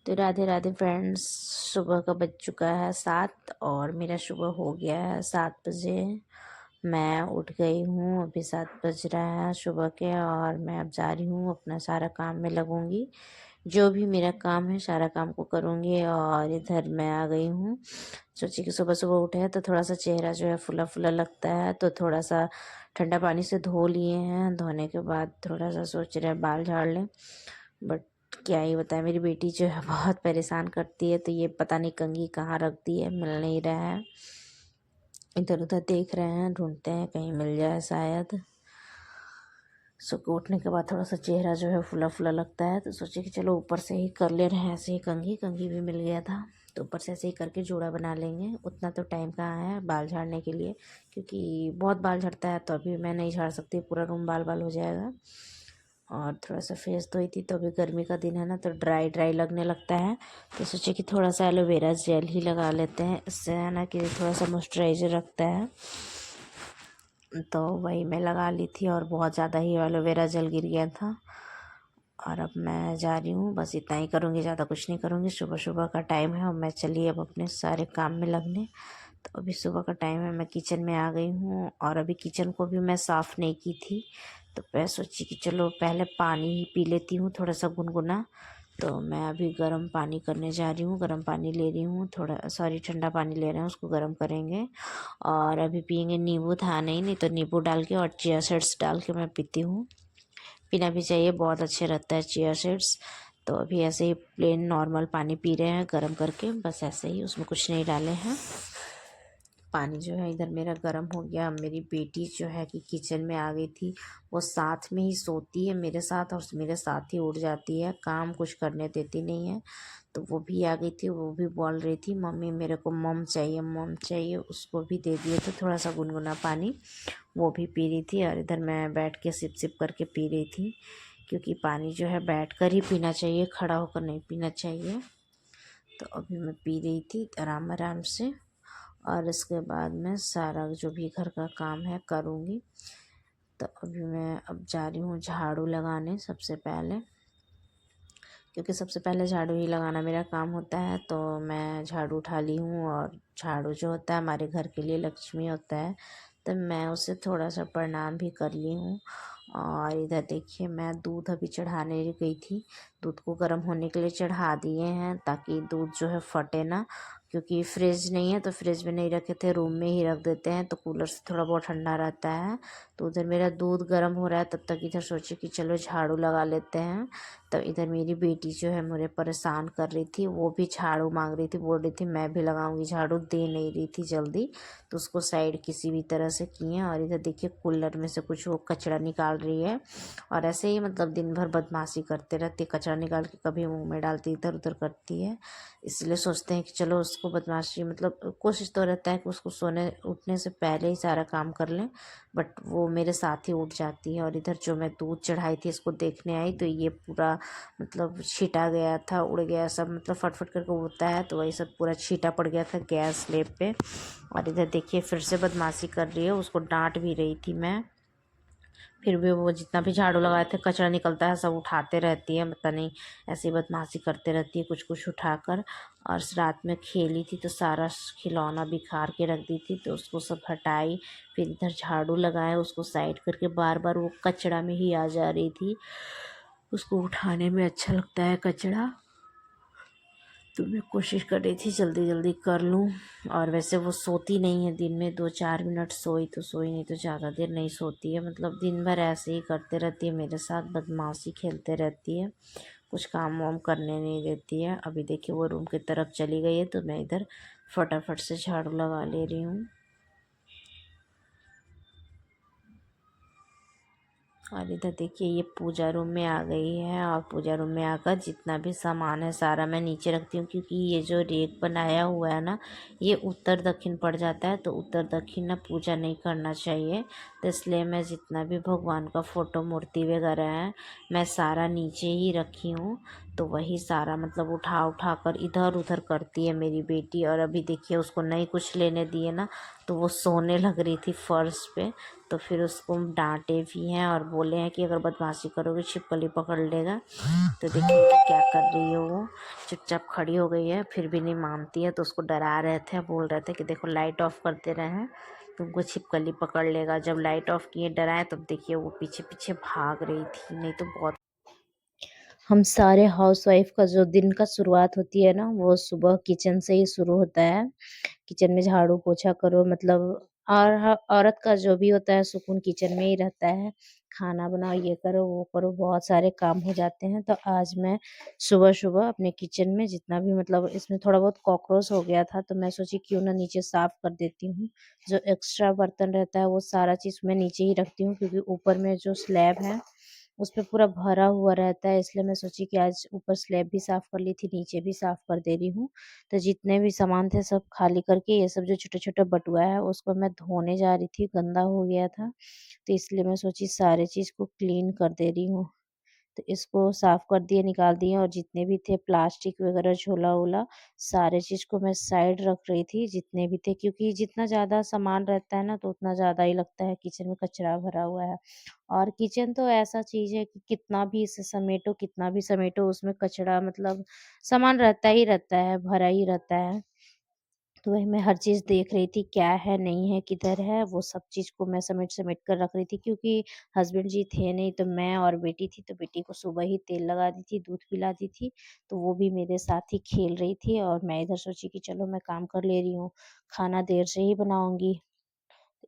तो राधे राधे फ्रेंड्स। सुबह का बज चुका है 7 और मेरा सुबह हो गया है 7 बजे। मैं उठ गई हूँ, अभी 7 बज रहा है सुबह के, और मैं अब जा रही हूँ अपना सारा काम में लगूंगी। जो भी मेरा काम है सारा काम को करूँगी। और इधर मैं आ गई हूँ। सोची कि सुबह सुबह उठे हैं तो थोड़ा सा चेहरा जो है फुला फुला लगता है, तो थोड़ा सा ठंडा पानी से धो लिए हैं। धोने के बाद थोड़ा सा सोच रहे हैं बाल झाड़ लें, बट क्या ही बताए, मेरी बेटी जो है बहुत परेशान करती है। तो ये पता नहीं कंघी कहाँ रख दी है, मिल नहीं रहा है। इधर उधर देख रहे हैं, ढूंढते हैं कहीं मिल जाए शायद। सुबह उठने के बाद थोड़ा सा चेहरा जो है फुला फुला लगता है, तो सोचे कि चलो ऊपर से ही कर ले रहे हैं। ऐसे ही कंघी कंघी भी मिल गया था, तो ऊपर से ऐसे ही करके जोड़ा बना लेंगे। उतना तो टाइम कहाँ है बाल झाड़ने के लिए, क्योंकि बहुत बाल झड़ता है। तो अभी मैं नहीं झाड़ सकती, पूरा रूम बाल बाल हो जाएगा। और थोड़ा सा फेस धोई थी, तो अभी गर्मी का दिन है ना, तो ड्राई ड्राई लगने लगता है। तो सोचे कि थोड़ा सा एलोवेरा जेल ही लगा लेते हैं, इससे है ना कि थोड़ा सा मॉइस्चराइजर रखता है। तो वही मैं लगा ली थी और बहुत ज़्यादा ही एलोवेरा जेल गिर गया था। और अब मैं जा रही हूँ, बस इतना ही करूँगी, ज़्यादा कुछ नहीं करूँगी। सुबह सुबह का टाइम है और मैं चलिए अब अपने सारे काम में लगने। तो अभी सुबह का टाइम है, मैं किचन में आ गई हूँ और अभी किचन को भी मैं साफ़ नहीं की थी। तो मैं सोची कि चलो पहले पानी ही पी लेती हूँ थोड़ा सा गुनगुना। तो मैं अभी गर्म पानी करने जा रही हूँ, गर्म पानी ले रही हूँ, थोड़ा सॉरी ठंडा पानी ले रहे हैं, उसको गर्म करेंगे। और अभी पियेंगे, नींबू था नहीं तो नींबू डाल के और चिया सीड्स डाल के मैं पीती हूँ। पीना भी चाहिए, बहुत अच्छे रहता है चिया सीड्स। तो अभी ऐसे ही प्लेन नॉर्मल पानी पी रहे हैं गर्म करके, बस ऐसे ही, उसमें कुछ नहीं डाले हैं। पानी जो है इधर मेरा गर्म हो गया। मेरी बेटी जो है कि किचन में आ गई थी, वो साथ में ही सोती है मेरे साथ और मेरे साथ ही उठ जाती है, काम कुछ करने देती नहीं है। तो वो भी आ गई थी, वो भी बोल रही थी मम्मी मेरे को मम चाहिए मम चाहिए। उसको भी दे दिए थे थोड़ा सा गुनगुना पानी, वो भी पी रही थी। और इधर मैं बैठ के सिप सिप करके पी रही थी, क्योंकि पानी जो है बैठ कर ही पीना चाहिए, खड़ा होकर नहीं पीना चाहिए। तो अभी मैं पी रही थी आराम आराम से, और इसके बाद मैं सारा जो भी घर का काम है करूँगी। तो अभी मैं अब जा रही हूँ झाड़ू लगाने सबसे पहले, क्योंकि सबसे पहले झाड़ू ही लगाना मेरा काम होता है। तो मैं झाड़ू उठा ली हूँ, और झाड़ू जो होता है हमारे घर के लिए लक्ष्मी होता है, तो मैं उसे थोड़ा सा प्रणाम भी कर ली हूँ। और इधर देखिए, मैं दूध अभी चढ़ाने गई थी, दूध को गर्म होने के लिए चढ़ा दिए हैं, ताकि दूध जो है फटे ना। क्योंकि फ्रिज नहीं है, तो फ्रिज में नहीं रखे थे, रूम में ही रख देते हैं, तो कूलर से थोड़ा बहुत ठंडा रहता है। तो उधर मेरा दूध गर्म हो रहा है, तब तक इधर सोचे कि चलो झाड़ू लगा लेते हैं। तो इधर मेरी बेटी जो है मुझे परेशान कर रही थी, वो भी झाड़ू मांग रही थी, बोल रही थी मैं भी लगाऊंगी झाड़ू, दे नहीं रही थी जल्दी। तो उसको साइड किसी भी तरह से किए। और इधर देखिए कूलर में से कुछ वो कचरा निकाल रही है, और ऐसे ही मतलब दिन भर बदमाशी करते रहती, कचरा निकाल के कभी मुंह में डालती, इधर उधर करती है। इसलिए सोचते हैं कि चलो उसको बदमाशी, मतलब कोशिश तो रहता है कि उसको सोने उठने से पहले ही सारा काम कर लें, बट वो मेरे साथ ही उठ जाती है। और इधर जो मैं दूध चढ़ाई थी इसको देखने आई, तो ये पूरा मतलब छीटा गया था, उड़ गया सब, मतलब फटफट करके उड़ता है, तो वही सब पूरा छीटा पड़ गया था गैस स्लेब पे। और इधर देखिए फिर से बदमाशी कर रही है, उसको डांट भी रही थी मैं, फिर भी वो जितना भी झाड़ू लगाए थे कचरा निकलता है सब उठाते रहती है, पता नहीं ऐसी बदमाशी करते रहती है कुछ कुछ उठाकर। और रात में खेली थी तो सारा खिलौना बिखार के रख दी थी, तो उसको सब हटाई, फिर इधर झाड़ू लगाया, उसको साइड करके बार बार वो कचरा में ही आ जा रही थी। उसको उठाने में अच्छा लगता है कचरा, तो मैं कोशिश कर रही थी जल्दी जल्दी कर लूँ। और वैसे वो सोती नहीं है, दिन में 2-4 मिनट सोई तो सोई, नहीं तो ज़्यादा देर नहीं सोती है। मतलब दिन भर ऐसे ही करते रहती है मेरे साथ, बदमाशी खेलते रहती है, कुछ काम वाम करने नहीं देती है। अभी देखिए वो रूम की तरफ चली गई है, तो मैं इधर फटाफट से झाड़ू लगा ले रही हूँ। और इधर देखिए ये पूजा रूम में आ गई है, और पूजा रूम में आकर जितना भी सामान है सारा मैं नीचे रखती हूँ, क्योंकि ये जो रेक बनाया हुआ है ना, ये उत्तर दक्षिण पड़ जाता है, तो उत्तर दक्षिण ना पूजा नहीं करना चाहिए। तो इसलिए मैं जितना भी भगवान का फ़ोटो मूर्ति वगैरह है मैं सारा नीचे ही रखी हूँ, तो वही सारा मतलब उठा उठा कर इधर उधर करती है मेरी बेटी। और अभी देखिए उसको नहीं कुछ लेने दिए ना, तो वो सोने लग रही थी फर्श पे। तो फिर उसको डांटे भी हैं और बोले हैं कि अगर बदमाशी करोगे छिपकली पकड़ लेगा। तो देखिए क्या कर रही है वो, चुपचाप खड़ी हो गई है, फिर भी नहीं मानती है। तो उसको डरा रहे थे, बोल रहे थे कि देखो लाइट ऑफ करते रहे हैं, तुमको छिपकली पकड़ लेगा। जब लाइट ऑफ किए डराए, तब देखिए वो पीछे पीछे भाग रही थी। नहीं तो बहुत, हम सारे हाउसवाइफ का जो दिन का शुरुआत होती है ना, वो सुबह किचन से ही शुरू होता है। किचन में झाड़ू पोछा करो, मतलब और औरत का जो भी होता है सुकून किचन में ही रहता है। खाना बनाओ, ये करो वो करो, बहुत सारे काम हो जाते हैं। तो आज मैं सुबह सुबह अपने किचन में जितना भी मतलब इसमें थोड़ा बहुत कॉकरोच हो गया था, तो मैं सोची क्यों ना नीचे साफ कर देती हूँ। जो एक्स्ट्रा बर्तन रहता है वो सारा चीज़ मैं नीचे ही रखती हूँ, क्योंकि ऊपर में जो स्लैब है उस पे पूरा भरा हुआ रहता है। इसलिए मैं सोची कि आज ऊपर स्लैब भी साफ कर ली थी, नीचे भी साफ कर दे रही हूँ। तो जितने भी सामान थे सब खाली करके, ये सब जो छोटा-छोटा बटुआ है उसको मैं धोने जा रही थी, गंदा हो गया था। तो इसलिए मैं सोची सारे चीज़ को क्लीन कर दे रही हूँ। तो इसको साफ कर दिए, निकाल दिए, और जितने भी थे प्लास्टिक वगैरह झोला-वोला सारे चीज़ को मैं साइड रख रही थी, जितने भी थे। क्योंकि जितना ज़्यादा सामान रहता है ना, तो उतना ज़्यादा ही लगता है किचन में कचरा भरा हुआ है। और किचन तो ऐसा चीज़ है कि कितना भी इसे समेटो, कितना भी समेटो, उसमें कचरा मतलब सामान रहता ही रहता है, भरा ही रहता है। तो वही मैं हर चीज़ देख रही थी, क्या है, नहीं है, किधर है, वो सब चीज़ को मैं समेट-समेट कर रख रही थी। क्योंकि हस्बैंड जी थे नहीं, तो मैं और बेटी थी, तो बेटी को सुबह ही तेल लगा दी थी, दूध पिला दी थी, तो वो भी मेरे साथ ही खेल रही थी। और मैं इधर सोची कि चलो मैं काम कर ले रही हूँ, खाना देर से ही बनाऊँगी।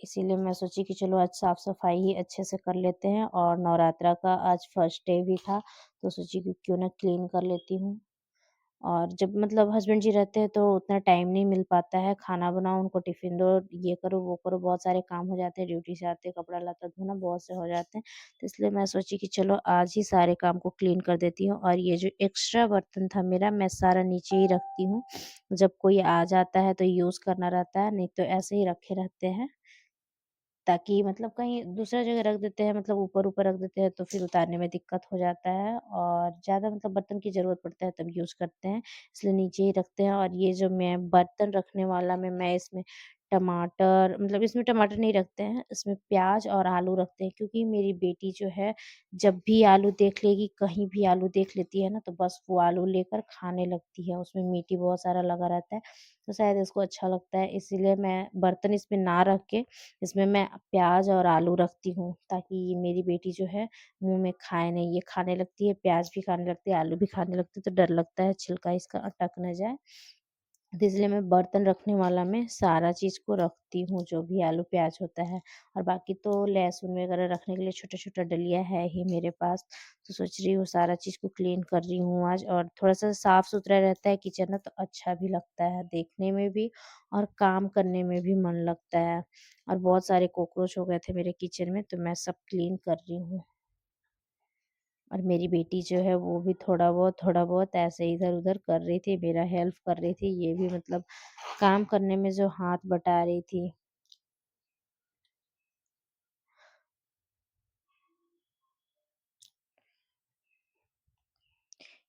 इसीलिए मैं सोची कि चलो आज साफ-सफाई ही अच्छे से कर लेते हैं, और नवरात्रा का आज फर्स्ट डे भी था, तो सोची कि क्यों ना क्लीन कर लेती हूँ। और जब मतलब हस्बैंड जी रहते हैं तो उतना टाइम नहीं मिल पाता है, खाना बनाओ, उनको टिफ़िन दो, ये करो, वो करो, बहुत सारे काम हो जाते हैं, ड्यूटी से आते, कपड़ा-लत्ता धोना बहुत से हो जाते हैं। तो इसलिए मैं सोची कि चलो आज ही सारे काम को क्लीन कर देती हूँ। और ये जो एक्स्ट्रा बर्तन था मेरा, मैं सारा नीचे ही रखती हूँ। जब कोई आ जाता है तो यूज़ करना रहता है, नहीं तो ऐसे ही रखे रहते हैं। ताकि मतलब कहीं दूसरा जगह रख देते हैं, मतलब ऊपर-ऊपर रख देते हैं, तो फिर उतारने में दिक्कत हो जाता है, और ज़्यादा मतलब बर्तन की ज़रूरत पड़ता है तब यूज़ करते हैं, इसलिए नीचे ही रखते हैं। और ये जो मैं बर्तन रखने वाला में मैं इसमें टमाटर, मतलब इसमें टमाटर नहीं रखते हैं, इसमें प्याज़ और आलू रखते हैं। क्योंकि मेरी बेटी जो है, जब भी आलू देख लेगी, कहीं भी आलू देख लेती है ना, तो बस वो आलू लेकर खाने लगती है, उसमें मीठी बहुत सारा लगा रहता है, तो शायद इसको अच्छा लगता है। इसीलिए मैं बर्तन इसमें ना रख के इसमें मैं प्याज़ और आलू रखती हूँ, ताकि मेरी बेटी जो है मुँह में खाए नहीं। ये खाने लगती है, प्याज़ भी खाने लगती है, आलू भी खाने लगती है, तो डर लगता है छिलका इसका अटक ना जाए। तो इसलिए मैं बर्तन रखने वाला में सारा चीज़ को रखती हूँ, जो भी आलू प्याज़ होता है। और बाकी तो लहसुन वगैरह रखने के लिए छोटा-छोटा डलिया है ही मेरे पास। तो सोच रही हूँ सारा चीज़ को क्लीन कर रही हूँ आज, और थोड़ा-सा साफ-सुथरा रहता है किचन ना, तो अच्छा भी लगता है देखने में भी, और काम करने में भी मन लगता है। और बहुत सारे कॉकरोच हो गए थे मेरे किचन में, तो मैं सब क्लीन कर रही हूँ। और मेरी बेटी जो है वो भी थोड़ा बहुत ऐसे इधर-उधर कर रही थी, मेरा हेल्प कर रही थी। ये भी मतलब काम करने में जो हाथ बटा रही थी।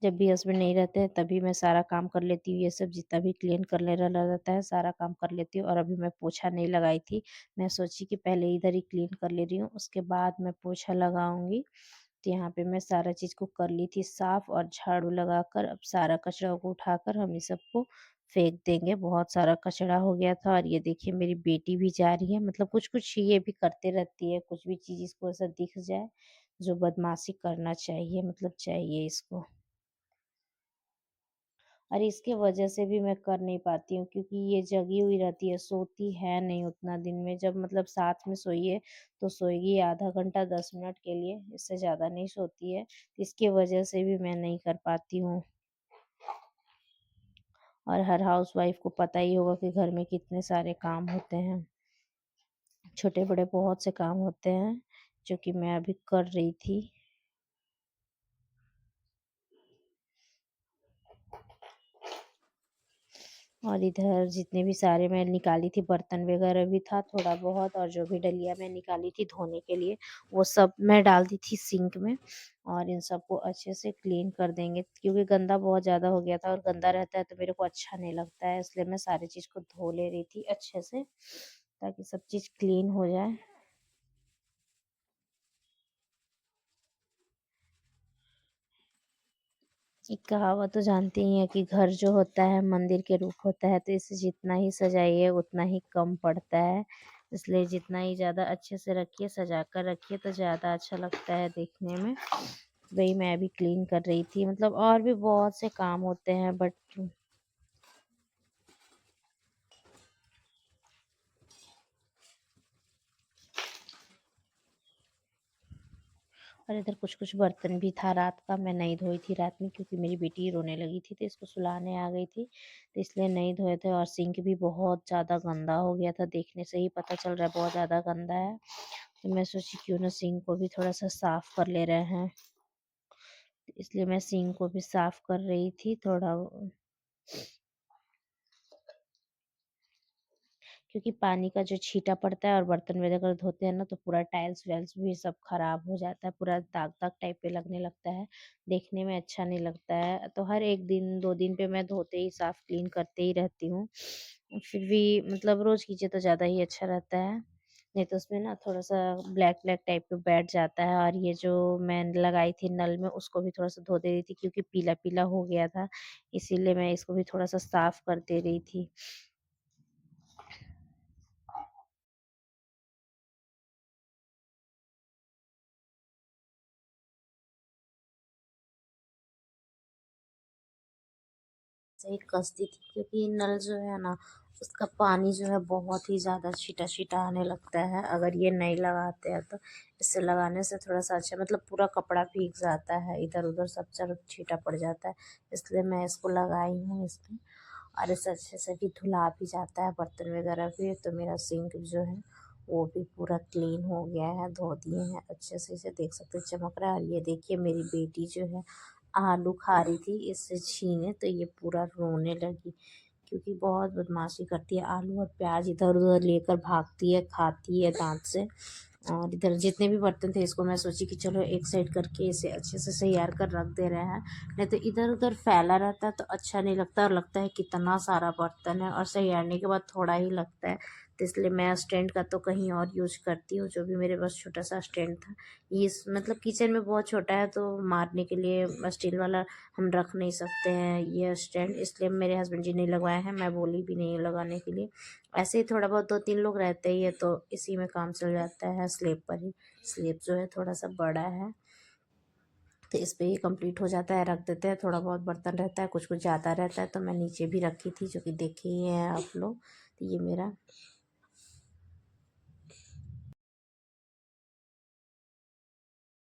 जब भी हस्बैंड नहीं रहते हैं तभी मैं सारा काम कर लेती हूँ, ये सब जितना भी क्लीन करने वाला रहता है सारा काम कर लेती हूँ। और अभी मैं पोछा नहीं लगाई थी, मैं सोची कि पहले इधर ही क्लीन कर ले रही हूँ, उसके बाद मैं पोछा लगाऊँगी। तो यहाँ पे मैं सारा चीज़ को कर ली थी साफ, और झाड़ू लगाकर अब सारा कचरा को उठाकर हम इस सबको फेंक देंगे। बहुत सारा कचरा हो गया था। और ये देखिए मेरी बेटी भी जा रही है, मतलब कुछ-कुछ ये भी करते रहती है, कुछ भी चीज़ इसको ऐसा दिख जाए जो बदमाशी करना चाहिए, मतलब चाहिए इसको। और इसके वजह से भी मैं कर नहीं पाती हूँ, क्योंकि ये जगी हुई रहती है, सोती है नहीं उतना दिन में। जब मतलब साथ में सोइए तो सोएगी आधा घंटा 10 मिनट के लिए, इससे ज़्यादा नहीं सोती है। इसकी वजह से भी मैं नहीं कर पाती हूँ। और हर हाउसवाइफ को पता ही होगा कि घर में कितने सारे काम होते हैं, छोटे-बड़े बहुत से काम होते हैं, जो कि मैं अभी कर रही थी। और इधर जितने भी सारे मैं निकाली थी बर्तन वगैरह भी था थोड़ा बहुत, और जो भी डलिया मैं निकाली थी धोने के लिए वो सब मैं डाल दी थी सिंक में। और इन सबको अच्छे से क्लीन कर देंगे क्योंकि गंदा बहुत ज़्यादा हो गया था, और गंदा रहता है तो मेरे को अच्छा नहीं लगता है, इसलिए मैं सारी चीज़ को धो ले रही थी अच्छे से ताकि सब चीज़ क्लीन हो जाए। एक कहावत तो जानते ही हैं कि घर जो होता है मंदिर के रूप होता है, तो इसे जितना ही सजाइए उतना ही कम पड़ता है। इसलिए जितना ही ज़्यादा अच्छे से रखिए, सजा कर रखिए तो ज़्यादा अच्छा लगता है देखने में। वही मैं भी क्लीन कर रही थी, मतलब और भी बहुत से काम होते हैं बट। और इधर कुछ कुछ बर्तन भी था रात का, मैं नहीं धोई थी रात में क्योंकि मेरी बेटी रोने लगी थी तो इसको सुलाने आ गई थी, तो इसलिए नहीं धोए थे। और सिंक भी बहुत ज़्यादा गंदा हो गया था, देखने से ही पता चल रहा है बहुत ज़्यादा गंदा है। तो मैं सोची क्यों ना सिंक को भी थोड़ा सा साफ कर ले रहे हैं, इसलिए मैं सिंक को भी साफ कर रही थी थोड़ा, क्योंकि पानी का जो छींटा पड़ता है और बर्तन में अगर धोते हैं ना तो पूरा टाइल्स वाइल्स भी सब खराब हो जाता है, पूरा दाग दाग टाइप पे लगने लगता है, देखने में अच्छा नहीं लगता है। तो हर एक दिन 2 दिन पे मैं धोते ही साफ क्लीन करते ही रहती हूँ। फिर भी मतलब रोज कीजिए तो ज़्यादा ही अच्छा रहता है, नहीं तो उसमें ना थोड़ा सा ब्लैक ब्लैक टाइप पे बैठ जाता है। और ये जो मैं लगाई थी नल में उसको भी थोड़ा सा धो दे रही थी क्योंकि पीला पीला हो गया था, इसीलिए मैं इसको भी थोड़ा सा साफ कर दे रही थी। सही कसती थी क्योंकि नल जो है ना उसका पानी जो है बहुत ही ज़्यादा छीटा छीटा आने लगता है अगर ये नहीं लगाते हैं तो। इससे लगाने से थोड़ा सा अच्छा, मतलब पूरा कपड़ा भीग जाता है, इधर उधर सब तरफ छीटा पड़ जाता है, इसलिए मैं इसको लगाई हूँ इसमें। और इसे अच्छे से भी धुला भी जाता है बर्तन वगैरह भी। तो मेरा सिंक जो है वो भी पूरा क्लीन हो गया है, धो दिए हैं अच्छे से, इसे देख सकते हैं चमक रहा है। और ये देखिए मेरी बेटी जो है आलू खा रही थी, इससे छीने तो ये पूरा रोने लगी क्योंकि बहुत बदमाशी करती है, आलू और प्याज इधर उधर लेकर भागती है, खाती है दांत से। और इधर जितने भी बर्तन थे इसको मैं सोची कि चलो एक साइड करके इसे अच्छे से सैयार कर रख दे रहे हैं, नहीं तो इधर उधर फैला रहता है तो अच्छा नहीं लगता, और लगता है कितना सारा बर्तन है और सैयारने के बाद थोड़ा ही लगता है। तो इसलिए मैं स्टैंड का तो कहीं और यूज करती हूँ, जो भी मेरे पास छोटा सा स्टैंड था। ये मतलब किचन में बहुत छोटा है तो मारने के लिए स्टील वाला हम रख नहीं सकते हैं ये स्टैंड, इसलिए मेरे हस्बैंड जी ने लगवाए हैं, मैं बोली भी नहीं लगाने के लिए। ऐसे ही थोड़ा बहुत 2-3 लोग रहते ही है तो इसी में काम चल जाता है, स्लेब पर ही। स्लेब जो है थोड़ा सा बड़ा है तो इस पे ही कंप्लीट हो जाता है, रख देते हैं। थोड़ा बहुत बर्तन रहता है, कुछ कुछ ज़्यादा रहता है तो मैं नीचे भी रखी थी, जो कि देखे ही हैं आप लोग। तो ये मेरा